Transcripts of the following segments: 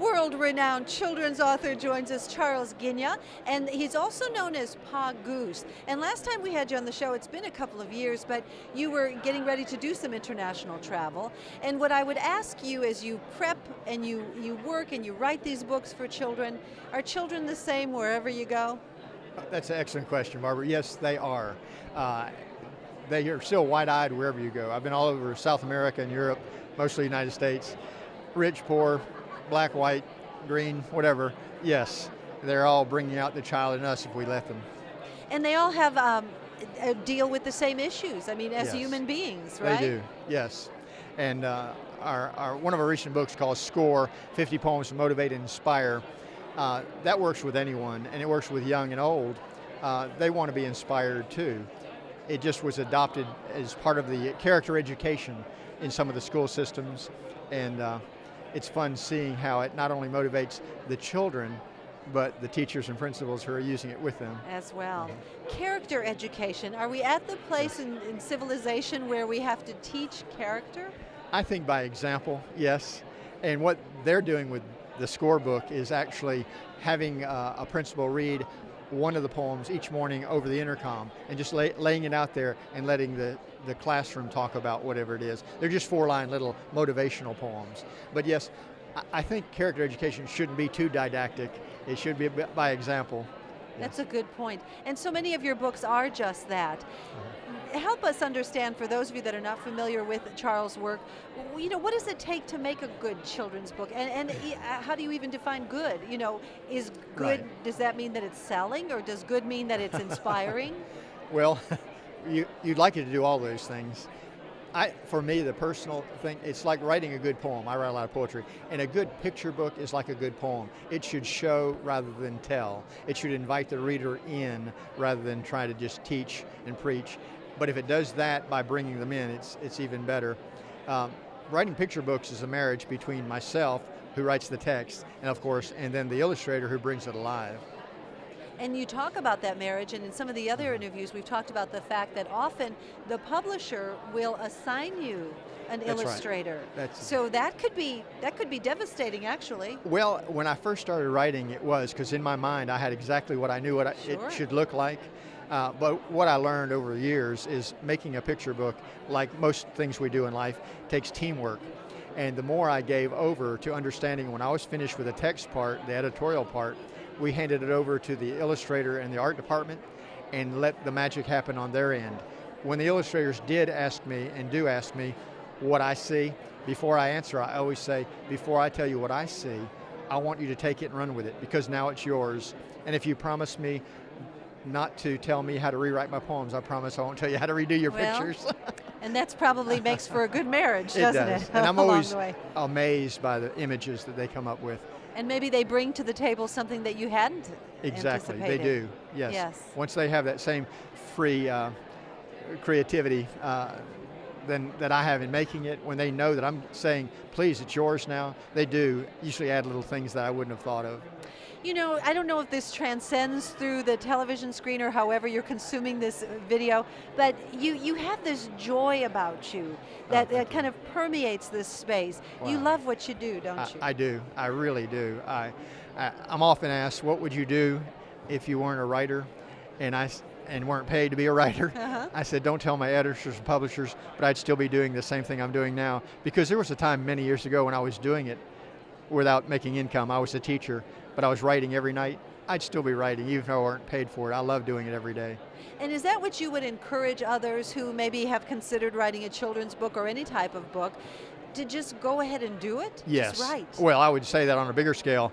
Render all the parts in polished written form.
World-renowned children's author joins us, Charles Ghigna, and he's also known as Pa Goose. And last time we had you on the show, it's been a couple of years, but you were getting ready to do some international travel. And what I would ask you as you prep and you work and you write these books for children, are children the same wherever you go? That's an excellent question, Barbara. Yes, they are. They are still wide-eyed wherever you go. I've been all over South America and Europe, mostly United States. Rich, poor, black, white, green, whatever. Yes, they're all bringing out the child in us if we let them. And they all have deal with the same issues. I mean, as Yes. human beings, right? They do, yes. And one of our recent books called Score, 50 Poems to Motivate and Inspire, that works with anyone, and it works with young and old. They want to be inspired too. It just was adopted as part of the character education in some of the school systems, and it's fun seeing how it not only motivates the children, but the teachers and principals who are using it with them. As well. Character education, are we at the place in civilization where we have to teach character? I think by example, yes. And what they're doing with the scorebook is actually having a principal read one of the poems each morning over the intercom and just laying it out there and letting the classroom talk about whatever it is. They're just 4-line little motivational poems. But yes, I think character education shouldn't be too didactic. It should be by example. That's a good point. And so many of your books are just that. Help us understand, for those of you that are not familiar with Charles' work, you know, what does it take to make a good children's book? And how do you even define good? You know, is good, Right. does that mean that it's selling, or does good mean that it's inspiring? Well, you'd like it to do all those things. For me, the personal thing, it's like writing a good poem. I write a lot of poetry. And a good picture book is like a good poem. It should show rather than tell. It should invite the reader in rather than try to just teach and preach. But if it does that by bringing them in, it's even better. Writing picture books is a marriage between myself, who writes the text, and then the illustrator who brings it alive. And you talk about that marriage, and in some of the other interviews we've talked about the fact that often the publisher will assign you an That's illustrator. Right. So that could be devastating, actually. Well, when I first started writing, it was, because in my mind I had exactly what I knew it should look like. But what I learned over the years is making a picture book, like most things we do in life, takes teamwork. And the more I gave over to understanding, when I was finished with the text part, the editorial part, we handed it over to the illustrator and the art department and let the magic happen on their end. When the illustrators did ask me, and do ask me, what I see, before I answer, I always say, before I tell you what I see, I want you to take it and run with it, because now it's yours. And if you promise me not to tell me how to rewrite my poems, I promise I won't tell you how to redo your pictures. And that's probably makes for a good marriage, doesn't it? And I'm along always the way. amazed by the images that they come up with. And maybe they bring to the table something that you hadn't Exactly, anticipated. they do, yes. Once they have that same free creativity that I have in making it, when they know that I'm saying, please, it's yours now, they do usually add little things that I wouldn't have thought of. You know, I don't know if this transcends through the television screen or however you're consuming this video, but you have this joy about you that kind of permeates this space. Wow. You love what you do, don't you? I do, I really do. I'm often asked, what would you do if you weren't a writer? And weren't paid to be a writer. I said, don't tell my editors and publishers, but I'd still be doing the same thing I'm doing now. Because there was a time many years ago when I was doing it without making income. I was a teacher, but I was writing every night. I'd still be writing, even though I weren't paid for it. I love doing it every day. And is that what you would encourage others who maybe have considered writing a children's book or any type of book, to just go ahead and do it? Yes. Just write. Well, I would say that on a bigger scale,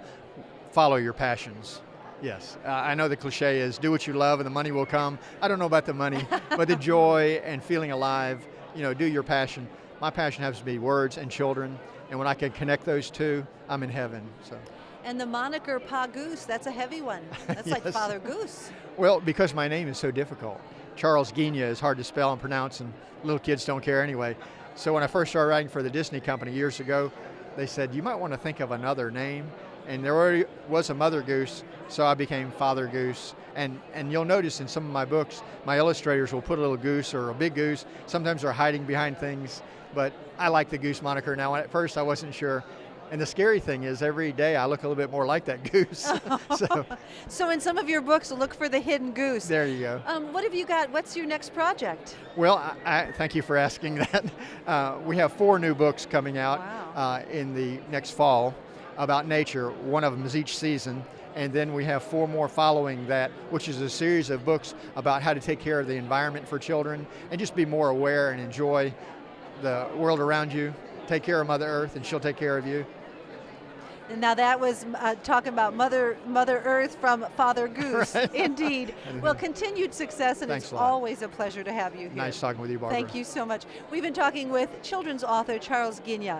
follow your passions. Yes, I know the cliche is do what you love and the money will come. I don't know about the money, but the joy and feeling alive, you know, do your passion. My passion happens to be words and children, and when I can connect those two, I'm in heaven. So. And the moniker Pa Goose, that's a heavy one. That's Yes. like Father Goose. Well, because my name is so difficult. Charles Ghigna is hard to spell and pronounce, and little kids don't care anyway. So when I first started writing for the Disney company years ago, they said, you might want to think of another name. And there already was a Mother Goose, so I became Father Goose. And you'll notice in some of my books, my illustrators will put a little goose or a big goose. Sometimes they're hiding behind things, but I like the Goose moniker now. At first I wasn't sure, And the scary thing is every day I look a little bit more like that goose. So So in some of your books, look for the hidden goose. there you go. What have you got? What's your next project? Well, I thank you for asking that. We have 4 new books coming out Wow. in the next fall about nature. One of them is each season. And then we have 4 more following that, which is a series of books about how to take care of the environment for children and just be more aware and enjoy the world around you. Take care of Mother Earth and she'll take care of you. And now that was talking about Mother Earth from Father Goose. Right. Indeed. Well, continued success, and Thanks it's a lot. always a pleasure to have you here. Nice talking with you, Barbara. Thank you so much. We've been talking with children's author Charles Ghigna.